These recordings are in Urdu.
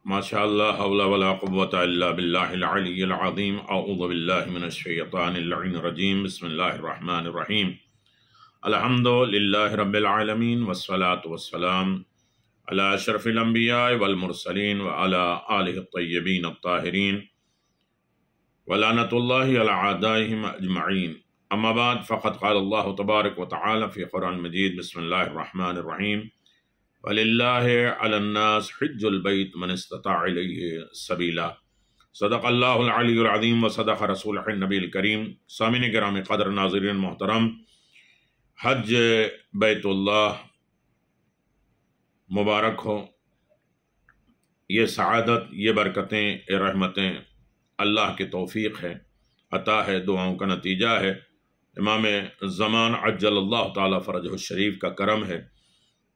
ماشاء اللہ حول ولا قوۃ الا باللہ العلی العظیم اعوذ باللہ من الشیطان اللعین الرجیم بسم اللہ الرحمن الرحیم الحمد للہ رب العالمین والصلاة والسلام علی اشرف الانبیاء والمرسلین وعلی آلہ الطیبین الطاہرین ولعنۃ اللہ علی اعدائہم اجمعین اما بعد فقد قال اللہ تبارک وتعالی فی قرآن مجید بسم اللہ الرحمن الرحیم وَلِلَّهِ عَلَى النَّاسِ حِجُّ الْبَيْتِ مَنِ اسْتَطَاعَ إِلَيْهِ سَبِيلًا صدق اللہ العلی العظیم وصدق رسولہ النبی الکریم۔ سامعین کرام قدر، ناظرین محترم، حج بیت اللہ مبارک ہو۔ یہ سعادت، یہ برکتیں، یہ رحمتیں اللہ کی توفیق ہے، عطا ہے، دعاؤں کا نتیجہ ہے، امام زمان عجل اللہ تعالی فرجہ الشریف کا کرم ہے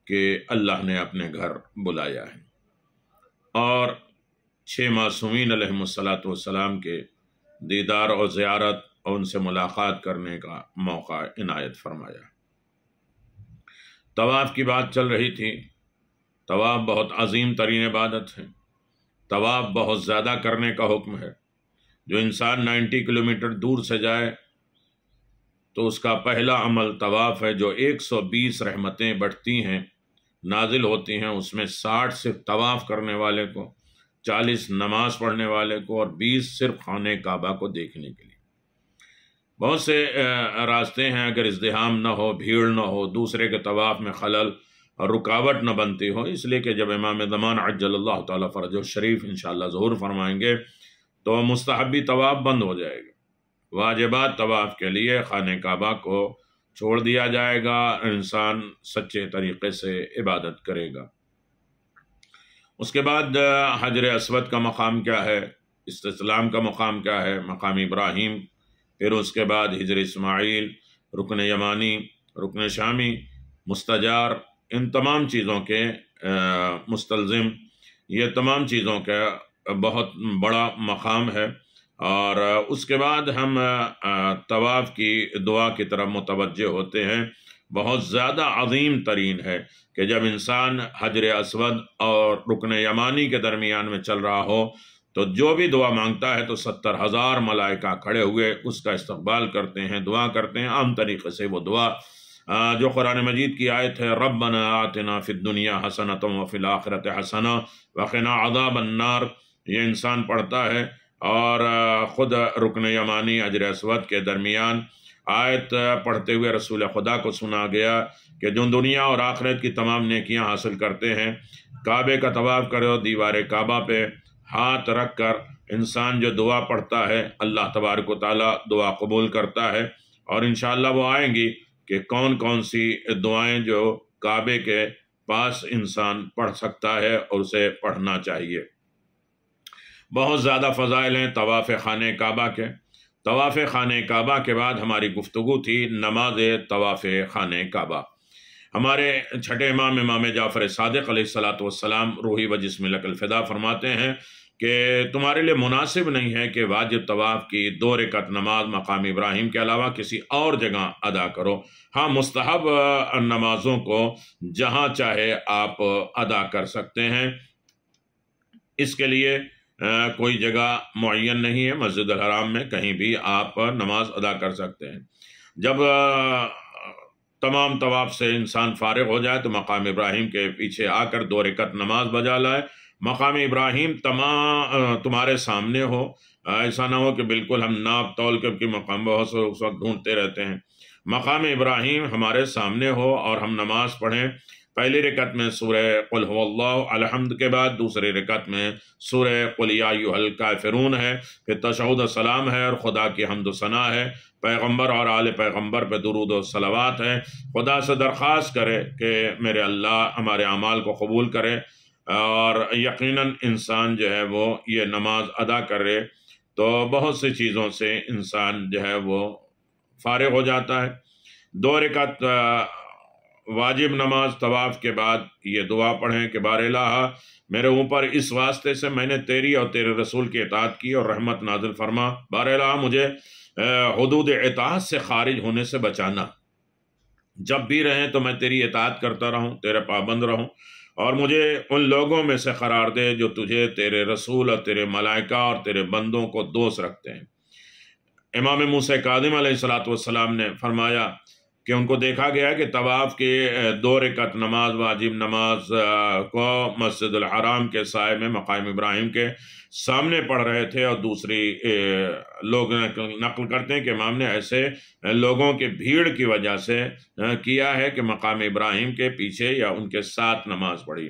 کہ اللہ نے اپنے گھر بلایا ہے اور 6 معصومین علیہم السلام کے دیدار اور زیارت اور ان سے ملاقات کرنے کا موقع عنایت فرمایا۔ طواف کی بات چل رہی تھی۔ طواف بہت عظیم ترین عبادت ہے۔ طواف بہت زیادہ کرنے کا حکم ہے۔ جو انسان 90 کلومیٹر دور سے جائے تو اس کا پہلا عمل طواف ہے۔ جو 120 رحمتیں بڑھتی ہیں، نازل ہوتی ہیں، اس میں 60 صرف طواف کرنے والے کو، 40 نماز پڑھنے والے کو اور 20 صرف خانہ کعبہ کو دیکھنے کے لیے۔ بہت سے راستے ہیں، اگر ازدحام نہ ہو، بھیڑ نہ ہو، دوسرے کے طواف میں خلل اور رکاوٹ نہ بنتی ہو، اس لیے کہ جب امام زمان عجل اللہ تعالیٰ فرجہ الشریف انشاءاللہ ظہور فرمائیں گے تو مستحبی طواف بند ہو جائے گا۔ واجبات طواف کے لیے خانہ کعبہ کو چھوڑ دیا جائے گا، انسان سچے طریقے سے عبادت کرے گا۔ اس کے بعد حجر اسود کا مقام کیا ہے، استسلام کا مقام کیا ہے، مقام ابراہیم، پھر اس کے بعد ہجر اسماعیل، رکن یمانی، رکن شامی، مستجار، ان تمام چیزوں کے مستلزم، یہ تمام چیزوں کا بہت بڑا مقام ہے۔ اور اس کے بعد ہم طواف کی دعا کی طرف متوجہ ہوتے ہیں۔ بہت زیادہ عظیم ترین ہے کہ جب انسان حجر اسود اور رکن یمانی کے درمیان میں چل رہا ہو تو جو بھی دعا مانگتا ہے تو 70,000 ملائکہ کھڑے ہوئے اس کا استقبال کرتے ہیں، دعا کرتے ہیں۔ عام طریقے سے وہ دعا جو قرآن مجید کی آیت ہے، ربنا آتنا فی الدنیا حسنۃ وفی الآخرۃ حسنۃ وقنا عذاب النار، یہ انسان پڑھتا ہے اور خود رکن یمانی حجر اسود کے درمیان آیت پڑھتے ہوئے رسول خدا کو سنا گیا کہ جو دنیا اور آخرت کی تمام نیکیاں حاصل کرتے ہیں، کعبے کا طواف کرو، دیوار کعبہ پہ ہاتھ رکھ کر انسان جو دعا پڑھتا ہے، اللہ تبارک و تعالیٰ دعا قبول کرتا ہے۔ اور انشاءاللہ وہ آئیں گی کہ کون کون سی دعائیں جو کعبے کے پاس انسان پڑھ سکتا ہے اور اسے پڑھنا چاہیے۔ بہت زیادہ فضائل ہیں طواف خانہ کعبہ کے۔ طواف خانہ کعبہ کے بعد ہماری گفتگو تھی نماز طواف خانہ کعبہ۔ ہمارے چھٹے امام، امام جعفر صادق علیہ السلام روحی و جسم لک الفدا فرماتے ہیں کہ تمہارے لیے مناسب نہیں ہے کہ واجب طواف کی 2 رکعت نماز مقام ابراہیم کے علاوہ کسی اور جگہ ادا کرو۔ ہاں، مستحب نمازوں کو جہاں چاہے آپ ادا کر سکتے ہیں، اس کے لیے کوئی جگہ معین نہیں ہے۔ مسجد الحرام میں کہیں بھی آپ نماز ادا کر سکتے ہیں۔ جب تمام طواف سے انسان فارغ ہو جائے تو مقام ابراہیم کے پیچھے آ کر 2 رکعت نماز بجا لائے۔ مقام ابراہیم تمہارے سامنے ہو، ایسا نہ ہو کہ بالکل ہم ناپ تول کے مقام بہت سے اس وقت ڈھونڈتے رہتے ہیں۔ مقام ابراہیم ہمارے سامنے ہو اور ہم نماز پڑھیں۔ پہلی رکعت میں سورہ قل هو اللہ الحمد کے بعد دوسری رکعت میں سورہ قل یا ایھا الکافرون ہے، پھر تشہد سلام ہے اور خدا کی حمد و ثنا ہے، پیغمبر اور آل پیغمبر پہ درود و صلوات ہے۔ خدا سے درخواست کرے کہ میرے اللہ ہمارے اعمال کو قبول کرے، اور یقیناً انسان جو ہے وہ یہ نماز ادا کرے تو بہت سی چیزوں سے انسان جو ہے وہ فارغ ہو جاتا ہے۔ 2 رکعت واجب نماز طواف کے بعد یہ دعا پڑھیں کہ بار الہ، میرے اوپر اس واسطے سے میں نے تیری اور تیرے رسول کی اطاعت کی اور رحمت نازل فرما، بار الہ مجھے حدود اطاعت سے خارج ہونے سے بچانا، جب بھی رہیں تو میں تیری اطاعت کرتا رہوں، تیرے پابند رہوں، اور مجھے ان لوگوں میں سے قرار دے جو تجھے، تیرے رسول اور تیرے ملائکہ اور تیرے بندوں کو دوست رکھتے ہیں۔ امام موسیٰ کاظم علیہ السلام نے فرمایا کہ ان کو دیکھا گیا کہ طواف کے 2 رکعت نماز، واجب نماز کو مسجد الحرام کے سائے میں مقام ابراہیم کے سامنے پڑھ رہے تھے، اور دوسری لوگ نقل کرتے ہیں کہ امام نے ایسے لوگوں کے بھیڑ کی وجہ سے کیا ہے کہ مقام ابراہیم کے پیچھے یا ان کے ساتھ نماز پڑھی۔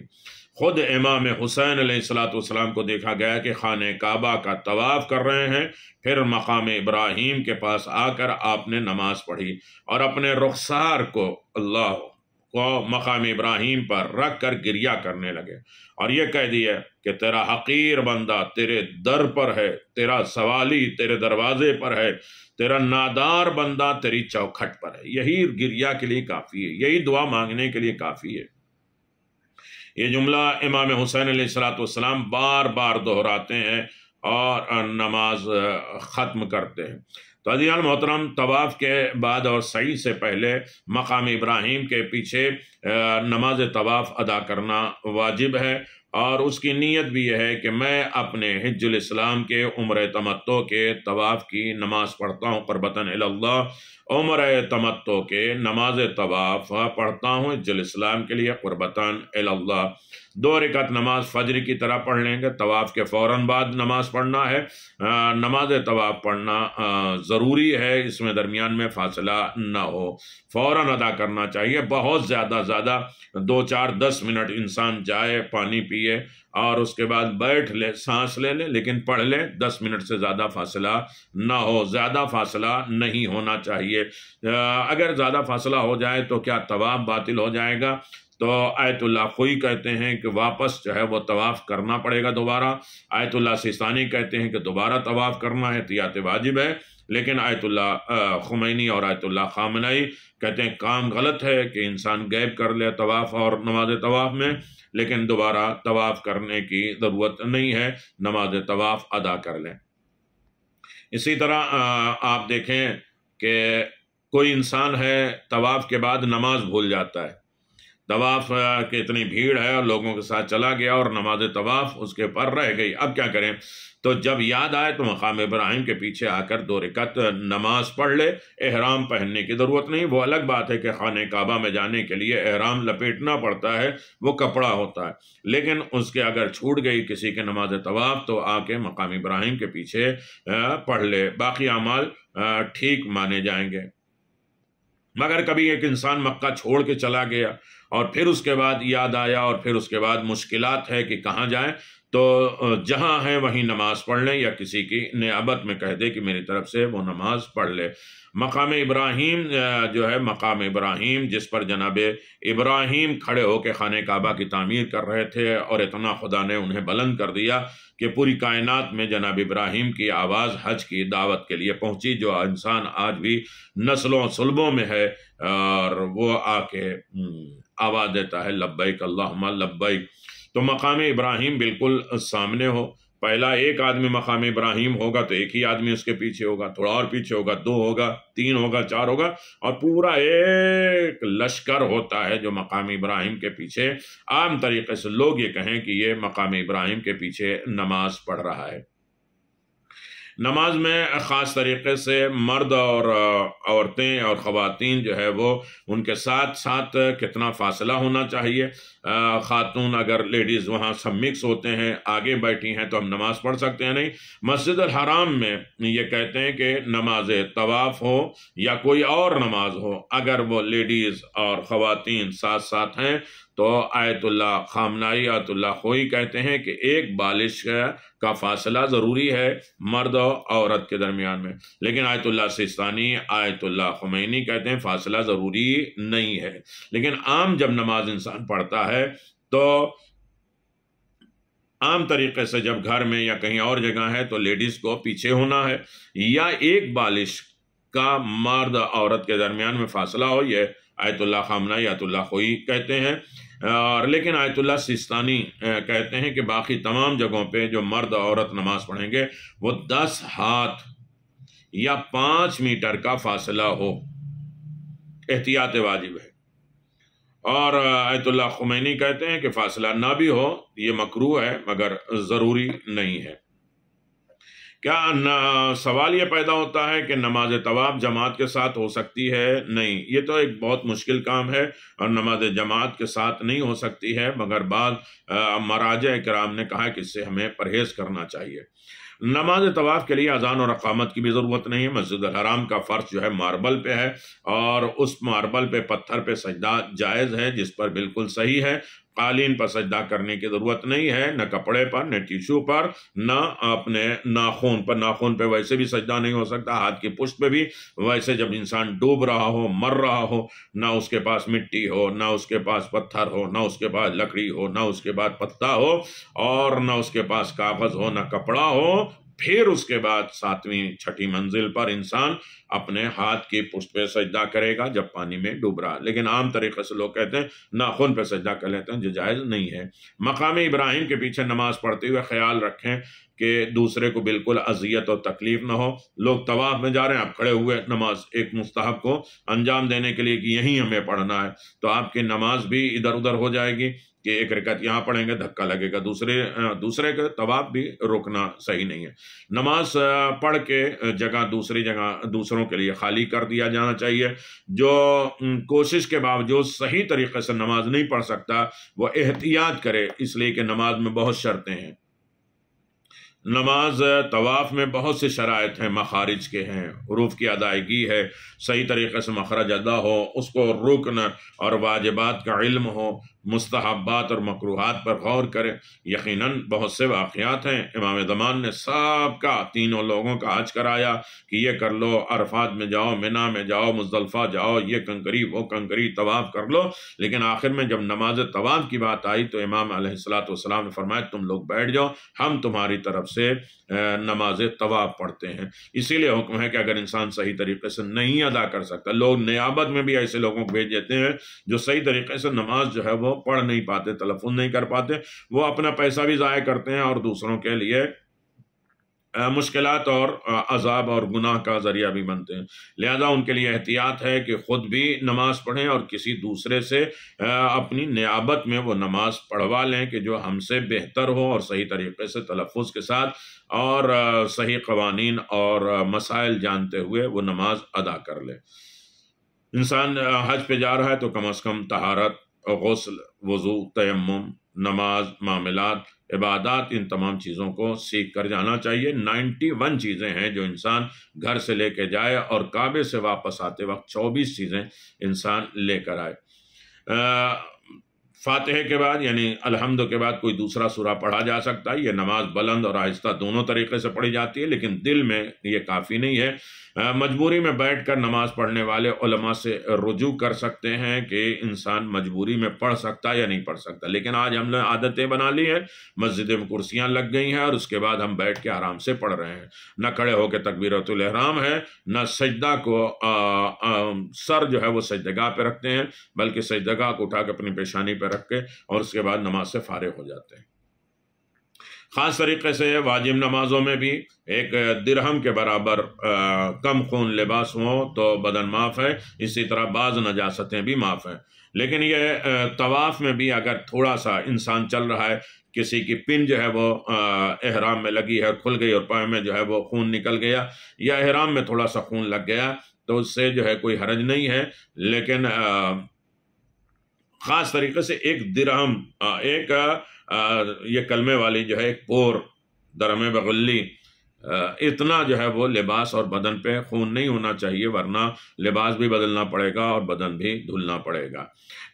خود امام حسین علیہ السلام کو دیکھا گیا کہ خانہ کعبہ کا طواف کر رہے ہیں، پھر مقام ابراہیم کے پاس آ کر آپ نے نماز پڑھی اور اپنے رخسار کو اللہ کو مقام ابراہیم پر رکھ کر گریہ کرنے لگے، اور یہ کہہ دیا کہ تیرا حقیر بندہ تیرے در پر ہے، تیرا سوالی تیرے دروازے پر ہے، تیرا نادار بندہ تیری چوکھٹ پر ہے۔ یہی گریہ کے لیے کافی ہے، یہی دعا مانگنے کے لیے کافی ہے۔ یہ جملہ امام حسین علیہ السلام بار بار دہراتے ہیں اور نماز ختم کرتے ہیں۔ تو عزیزان محترم، طواف کے بعد اور سعی سے پہلے مقام ابراہیم کے پیچھے نماز طواف ادا کرنا واجب ہے، اور اس کی نیت بھی یہ ہے کہ میں اپنے حج الاسلام کے عمرہ تمتع کے طواف کی نماز پڑھتا ہوں قربتاً الی اللہ، عمرہ تمتع کے نماز طواف پڑھتا ہوں حج الاسلام کے لیے قربتاً الی اللہ۔ 2 رکعت نماز فجر کی طرح پڑھ لیں گے، طواف کے فوراً بعد نماز پڑھنا ہے۔ نماز طواف پڑھنا ضروری ہے، اس میں درمیان میں فاصلہ نہ ہو، فوراً ادا کرنا چاہیے۔ بہت زیادہ 2 4 10 منٹ انسان جائے، پانی پیے اور اس کے بعد بیٹھ لے، سانس لے لے، لیکن پڑھ لے، 10 منٹ سے زیادہ فاصلہ نہ ہو، زیادہ فاصلہ نہیں ہونا چاہیے۔ اگر زیادہ فاصلہ ہو جائے تو کیا طواف باطل ہو جائے گا؟ تو آیت اللہ خوئی کہتے ہیں کہ واپس جو ہے وہ طواف کرنا پڑے گا دوبارہ۔ آیت اللہ سیستانی کہتے ہیں کہ دوبارہ طواف کرنا احتیاط واجب ہے، لیکن آیت اللہ خمینی اور آیت اللہ خامنئی کہتے ہیں کام غلط ہے کہ انسان غیب کر لے طواف اور نماز طواف میں، لیکن دوبارہ طواف کرنے کی ضرورت نہیں ہے، نماز طواف ادا کر لیں۔ اسی طرح آپ دیکھیں کہ کوئی انسان ہے طواف کے بعد نماز بھول جاتا ہے، طواف کی اتنی بھیڑ ہے اور لوگوں کے ساتھ چلا گیا اور نماز طواف اس کے پر رہ گئی، اب کیا کریں؟ تو جب یاد آئے تو مقام ابراہیم کے پیچھے آ کر 2 رکعت نماز پڑھ لے۔ احرام پہننے کی ضرورت نہیں، وہ الگ بات ہے کہ خانہ کعبہ میں جانے کے لیے احرام لپیٹنا پڑتا ہے، وہ کپڑا ہوتا ہے، لیکن اس کے اگر چھوٹ گئی کسی کے نماز طواف تو آ کے مقام ابراہیم کے پیچھے پڑھ لے، باقی اعمال ٹھیک مانے جائیں گے۔ مگر کبھی ایک انسان مکہ چھوڑ کے چلا گیا اور پھر اس کے بعد یاد آیا اور پھر اس کے بعد مشکلات ہے کہ کہاں جائیں، تو جہاں ہیں وہیں نماز پڑھ لیں، یا کسی کی نیابت میں کہہ دے کہ میری طرف سے وہ نماز پڑھ لے۔ مقام ابراہیم جو ہے، مقام ابراہیم جس پر جناب ابراہیم کھڑے ہو کے خانہ کعبہ کی تعمیر کر رہے تھے، اور اتنا خدا نے انہیں بلند کر دیا کہ پوری کائنات میں جناب ابراہیم کی آواز حج کی دعوت کے لیے پہنچی، جو انسان آج بھی نسلوں سلبوں میں ہے، اور وہ آ کے آواز دیتا ہے لبیک اللہم لبیک۔ تو مقام ابراہیم بالکل سامنے ہو، پہلا ایک آدمی مقام ابراہیم ہوگا تو ایک ہی آدمی اس کے پیچھے ہوگا، تھوڑا اور پیچھے ہوگا 2 ہوگا، 3 ہوگا، 4 ہوگا، اور پورا ایک لشکر ہوتا ہے جو مقام ابراہیم کے پیچھے، عام طریقے سے لوگ یہ کہیں کہ یہ مقام ابراہیم کے پیچھے نماز پڑھ رہا ہے۔ نماز میں خاص طریقے سے مرد اور عورتیں اور خواتین جو ہے وہ ان کے ساتھ ساتھ کتنا فاصلہ ہونا چاہیے۔ خاتون اگر لیڈیز وہاں سب مکس ہوتے ہیں، آگے بیٹھی ہیں، تو ہم نماز پڑھ سکتے ہیں نہیں۔ مسجد الحرام میں یہ کہتے ہیں کہ نماز طواف ہو یا کوئی اور نماز ہو، اگر وہ لیڈیز اور خواتین ساتھ ساتھ ہیں تو آیت اللہ خامنائی، آیت اللہ خوئی کہتے ہیں کہ ایک بالش کا فاصلہ ضروری ہے مرد و عورت کے درمیان میں، لیکن آیت اللہ سیستانی، آیت اللہ خمینی کہتے ہیں فاصلہ ضروری نہیں ہے۔ لیکن عام جب نماز انسان پڑھتا ہے تو عام طریقے سے جب گھر میں یا کہیں اور جگہ ہے تو لیڈیز کو پیچھے ہونا ہے، یا ایک بالش کا مرد عورت کے درمیان میں فاصلہ ہو، یہ آیت اللہ خامنائی، آیت اللہ خوئی کہتے ہیں۔ اور لیکن آیت اللہ سیستانی کہتے ہیں کہ باقی تمام جگہوں پہ جو مرد عورت نماز پڑھیں گے وہ 10 ہاتھ یا 5 میٹر کا فاصلہ ہو، احتیاط واجب ہے۔ اور آیت اللہ خمینی کہتے ہیں کہ فاصلہ نہ بھی ہو یہ مکروہ ہے مگر ضروری نہیں ہے۔ کیا سوال یہ پیدا ہوتا ہے کہ نماز طواف جماعت کے ساتھ ہو سکتی ہے؟ نہیں، یہ تو ایک بہت مشکل کام ہے اور نماز جماعت کے ساتھ نہیں ہو سکتی ہے، مگر بعض مراجع کرام نے کہا کہ اس سے ہمیں پرہیز کرنا چاہیے۔ نماز طواف کے لیے اذان اور اقامت کی بھی ضرورت نہیں ہے۔ مسجد الحرام کا فرش جو ہے ماربل پہ ہے اور اس ماربل پہ پتھر پہ سجدہ جائز ہے، جس پر بالکل صحیح ہے۔ قالین پر سجدہ کرنے کی ضرورت نہیں ہے، نہ کپڑے پر، نہ ٹیشو پر، نہ اپنے ناخون پر۔ ناخون پہ ویسے بھی سجدہ نہیں ہو سکتا، ہاتھ کی پشت پہ بھی ویسے جب انسان ڈوب رہا ہو، مر رہا ہو، نہ اس کے پاس مٹی ہو، نہ اس کے پاس پتھر ہو، نہ اس کے پاس لکڑی ہو، نہ اس کے پاس پتا ہو اور نہ اس کے پاس کاغذ ہو، نہ کپڑا ہو، پھر اس کے بعد 7ویں 6ٹھی منزل پر انسان اپنے ہاتھ کی پشت پہ سجدہ کرے گا جب پانی میں ڈوب رہا۔ لیکن عام طریقے سے لوگ کہتے ہیں ناخن پہ سجدہ کر لیتے ہیں، جو جائز نہیں ہے۔ مقام ابراہیم کے پیچھے نماز پڑھتے ہوئے خیال رکھیں کہ دوسرے کو بالکل اذیت اور تکلیف نہ ہو۔ لوگ طواف میں جا رہے ہیں، آپ کھڑے ہوئے نماز ایک مستحب کو انجام دینے کے لیے کہ یہیں ہمیں پڑھنا ہے، تو آپ کی نماز بھی ادھر ادھر ہو جائے گی کہ ایک رکعت یہاں پڑھیں گے دھکا لگے گا، دوسرے کے طواف بھی روکنا صحیح نہیں ہے۔ نماز پڑھ کے دوسری جگہ دوسروں کے لیے خالی کر دیا جانا چاہیے۔ جو کوشش کے باوجود صحیح طریقے سے نماز نہیں پڑھ سکتا وہ احتیاط کرے، اس لیے کہ نماز میں بہت شرطیں ہیں۔ نماز طواف میں بہت سے شرائط ہیں، مخارج کے ہیں، حروف کی ادائیگی ہے، صحیح طریقے سے مخرج ادا ہو، اس کو رکن اور واجبات کا علم ہو، مستحبات اور مکروہات پر غور کرے۔ یقیناً بہت سے واقعات ہیں، امام زمان نے سب کا 3 لوگوں کا حج کرایا کہ یہ کر لو، عرفات میں جاؤ، منی میں جاؤ، مزدلفہ جاؤ، یہ کنکری وہ کنکری طواف کر لو، لیکن آخر میں جب نماز طواف کی بات آئی تو امام علیہ السلام نے فرمایا تم لوگ بیٹھ جاؤ، ہم تمہاری طرف سے نماز طواف پڑھتے ہیں۔ اسی لیے حکم ہے کہ اگر انسان صحیح طریقے سے نہیں ادا کر سکتا، لوگ نیابت میں بھی ایسے لوگوں کو بھیج دیتے ہیں جو صحیح طریقے سے نماز جو ہے وہ پڑھ نہیں پاتے، تلفظ نہیں کر پاتے، وہ اپنا پیسہ بھی ضائع کرتے ہیں اور دوسروں کے لیے مشکلات اور عذاب اور گناہ کا ذریعہ بھی بنتے ہیں۔ لہذا ان کے لیے احتیاط ہے کہ خود بھی نماز پڑھیں اور کسی دوسرے سے اپنی نیابت میں وہ نماز پڑھوا لیں کہ جو ہم سے بہتر ہو اور صحیح طریقے سے تلفظ کے ساتھ اور صحیح قوانین اور مسائل جانتے ہوئے وہ نماز ادا کر لے۔ انسان حج پہ جا رہا ہے تو کم از کم طہارت، غسل، وضو، تیمم، نماز، معاملات، عبادات، ان تمام چیزوں کو سیکھ کر جانا چاہیے۔ 91 چیزیں ہیں جو انسان گھر سے لے کے جائے اور کعبے سے واپس آتے وقت 24 چیزیں انسان لے کر آئے۔ فاتحہ کے بعد یعنی الحمد کے بعد کوئی دوسرا سورہ پڑھا جا سکتا ہے۔ یہ نماز بلند اور آہستہ دونوں طریقے سے پڑھی جاتی ہے، لیکن دل میں یہ کافی نہیں ہے۔ مجبوری میں بیٹھ کر نماز پڑھنے والے علماء سے رجوع کر سکتے ہیں کہ انسان مجبوری میں پڑھ سکتا یا نہیں پڑھ سکتا، لیکن آج ہم نے عادتیں بنا لی ہیں، مسجد میں کرسیاں لگ گئی ہیں اور اس کے بعد ہم بیٹھ کے آرام سے پڑھ رہے ہیں، نہ کھڑے ہو کے تکبیرۃ الاحرام ہے، نہ سجدہ کو سر جو ہے وہ سجدگاہ پہ رکھتے ہیں، بلکہ سجدگاہ کو اٹھا کے اپنی پیشانی پہ رکھ کے اور اس کے بعد نماز سے فارغ ہو جاتے ہیں۔ خاص طریقے سے واجب نمازوں میں بھی 1 درہم کے برابر کم خون لباس ہو تو بدن معاف ہے، اسی طرح بعض نجاستیں بھی معاف ہیں۔ لیکن یہ طواف میں بھی اگر تھوڑا سا انسان چل رہا ہے، کسی کی پن جو ہے وہ احرام میں لگی ہے، کھل گئی اور پاؤں میں جو ہے وہ خون نکل گیا یا احرام میں تھوڑا سا خون لگ گیا تو اس سے جو ہے کوئی حرج نہیں ہے، لیکن خاص طریقے سے 1 درہم یہ کلمے والی جو ہے 1 پور درہم بغلی اتنا جو ہے وہ لباس اور بدن پہ خون نہیں ہونا چاہیے، ورنہ لباس بھی بدلنا پڑے گا اور بدن بھی دھلنا پڑے گا۔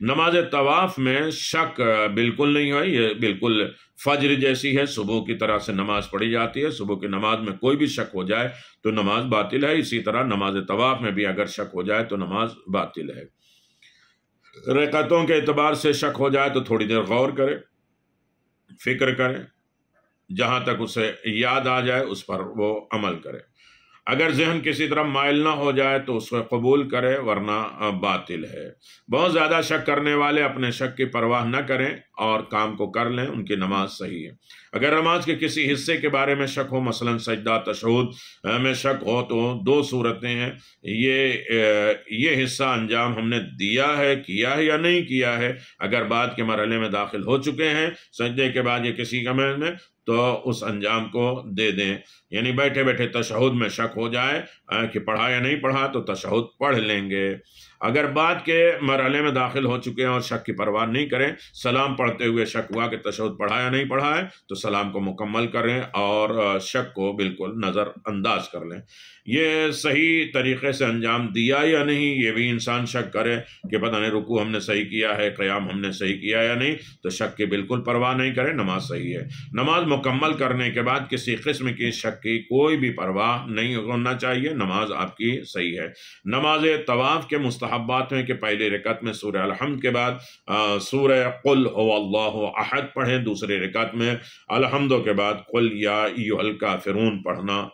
نماز طواف میں شک بالکل نہیں ہے، یہ بالکل فجر جیسی ہے، صبح کی طرح سے نماز پڑھی جاتی ہے۔ صبح کی نماز میں کوئی بھی شک ہو جائے تو نماز باطل ہے، اسی طرح نماز طواف میں بھی اگر شک ہو جائے تو نماز باطل ہے۔ رکعتوں کے اعتبار سے شک ہو جائے تو تھوڑی دیر غور کرے، فکر کرے، جہاں تک اسے یاد آ جائے اس پر وہ عمل کرے۔ اگر ذہن کسی طرح مائل نہ ہو جائے تو اس کو قبول کرے، ورنہ باطل ہے۔ بہت زیادہ شک کرنے والے اپنے شک کی پرواہ نہ کریں اور کام کو کر لیں، ان کی نماز صحیح ہے۔ اگر نماز کے کسی حصے کے بارے میں شک ہو، مثلا سجدہ تشہد میں شک ہو، تو دو صورتیں ہیں، یہ حصہ انجام ہم نے دیا ہے، کیا ہے یا نہیں کیا ہے۔ اگر بعد کے مرحلے میں داخل ہو چکے ہیں سجدے کے بعد یا کسی کمر میں، تو اس انجام کو دے دیں۔ یعنی بیٹھے بیٹھے تشہد میں شک ہو جائے کہ پڑھا یا نہیں پڑھا تو تشہد پڑھ لیں گے۔ اگر بعد کے مرحلے میں داخل ہو چکے ہیں اور شک کی پرواہ نہیں کریں، سلام پڑھتے ہوئے شک ہوا کہ تشہد پڑھا یا نہیں پڑھا ہے، تو سلام کو مکمل کریں اور شک کو بالکل نظر انداز کر لیں۔ یہ صحیح طریقے سے انجام دیا یا نہیں، یہ بھی انسان شک کرے کہ پتہ نہیں رکوع ہم نے صحیح کیا ہے، قیام ہم نے صحیح کیا یا نہیں، تو شک کی بالکل پرواہ نہیں کرے، نماز صحیح ہے۔ نماز مکمل کرنے کے بعد کسی قسم کی شک کی کوئی بھی پرواہ نہیں ہونا چاہیے، نماز آپ کی صحیح ہے۔ نماز طواف کے مستحبات ہیں کہ پہلی رکعت میں سورہ الحمد کے بعد سورہ قل هو اللہ احد پڑھیں، دوسری رکعت میں الحمد کے بعد قل یا ایھا الکافرون پڑھنا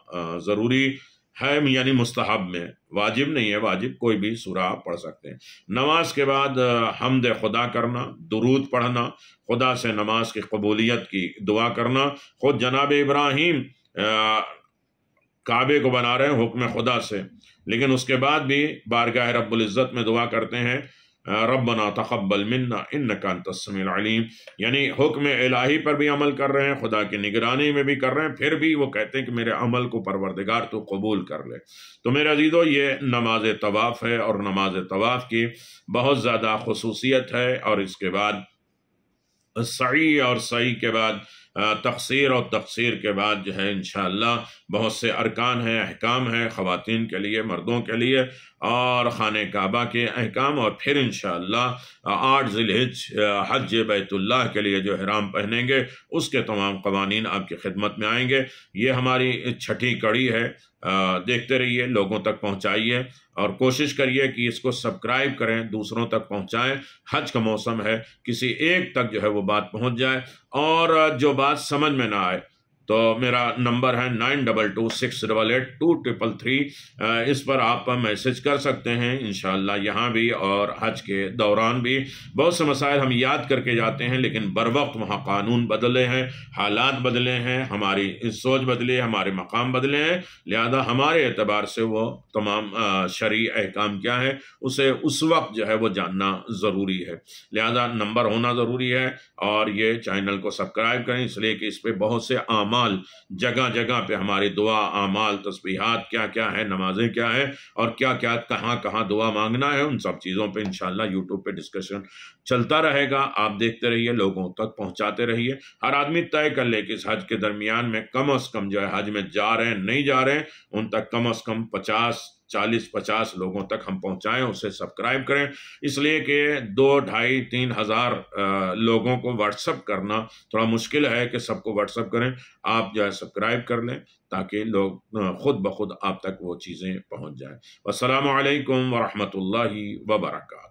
ضروری ہے، یعنی مستحب میں، واجب نہیں ہے، واجب کوئی بھی سورہ پڑھ سکتے ہیں۔ نماز کے بعد حمد خدا کرنا، درود پڑھنا، خدا سے نماز کی قبولیت کی دعا کرنا۔ خود جناب ابراہیم کعبے کو بنا رہے ہیں حکم خدا سے، لیکن اس کے بعد بھی بارگاہ رب العزت میں دعا کرتے ہیں ربنا تقبل منا انک انت السمیع العلیم، یعنی حکم الہی پر بھی عمل کر رہے ہیں، خدا کی نگرانی میں بھی کر رہے ہیں، پھر بھی وہ کہتے ہیں کہ میرے عمل کو پروردگار تو قبول کر لے۔ تو میرے عزیزو، یہ نماز طواف ہے، اور نماز طواف کی بہت زیادہ خصوصیت ہے، اور اس کے بعد سعی، اور سعی کے بعد تقصیر، اور تقصیر کے بعد جو ہے انشاءاللہ بہت سے ارکان ہیں، احکام ہیں، خواتین کے لیے، مردوں کے لیے، اور خانہ کعبہ کے احکام، اور پھر انشاءاللہ 8 ذی الحج حج بیت اللہ کے لیے جو احرام پہنیں گے اس کے تمام قوانین آپ کی خدمت میں آئیں گے۔ یہ ہماری 6ٹھی کڑی ہے، دیکھتے رہیے، لوگوں تک پہنچائیے، اور کوشش کریے کہ اس کو سبسکرائب کریں، دوسروں تک پہنچائیں۔ حج کا موسم ہے، کسی ایک تک جو ہے وہ بات پہنچ جائے، اور جو بات سمجھ میں نہ آئے تو میرا نمبر ہے 9226882333، اس پر آپ میسج کر سکتے ہیں انشاءاللہ، یہاں بھی اور حج کے دوران بھی۔ بہت سے مسائل ہم یاد کر کے جاتے ہیں، لیکن بر وقت وہاں قانون بدلے ہیں، حالات بدلے ہیں، ہماری سوچ بدلی ہے، ہمارے مقام بدلے ہیں، لہذا ہمارے اعتبار سے وہ تمام شرعی احکام کیا ہے اسے اس وقت جو ہے وہ جاننا ضروری ہے، لہذا نمبر ہونا ضروری ہے۔ اور یہ چینل کو سبسکرائب کریں، اس لیے کہ اس پہ بہت سے اعمال جگہ جگہ پہ ہماری دعا، اعمال، تسبیحات کیا کیا ہے، نمازیں کیا ہے، اور کیا کیا کہاں کہاں دعا مانگنا ہے، ان سب چیزوں پہ انشاءاللہ یوٹیوب پہ ڈسکشن چلتا رہے گا۔ آپ دیکھتے رہیے، لوگوں تک پہنچاتے رہیے۔ ہر آدمی طے کر لے کہ اس حج کے درمیان میں کم از کم جو ہے حج میں جا رہے ہیں نہیں جا رہے ہیں، ان تک کم از کم 40-50 لوگوں تک ہم پہنچائیں، اسے سبسکرائب کریں، اس لیے کہ 2، 2.5، 3 ہزار لوگوں کو واٹس اپ کرنا تھوڑا مشکل ہے کہ سب کو واٹس اپ کریں۔ آپ جو ہے سبسکرائب کر لیں تاکہ لوگ خود بخود آپ تک وہ چیزیں پہنچ جائیں۔ والسلام علیکم ورحمۃ اللہ وبرکاتہ۔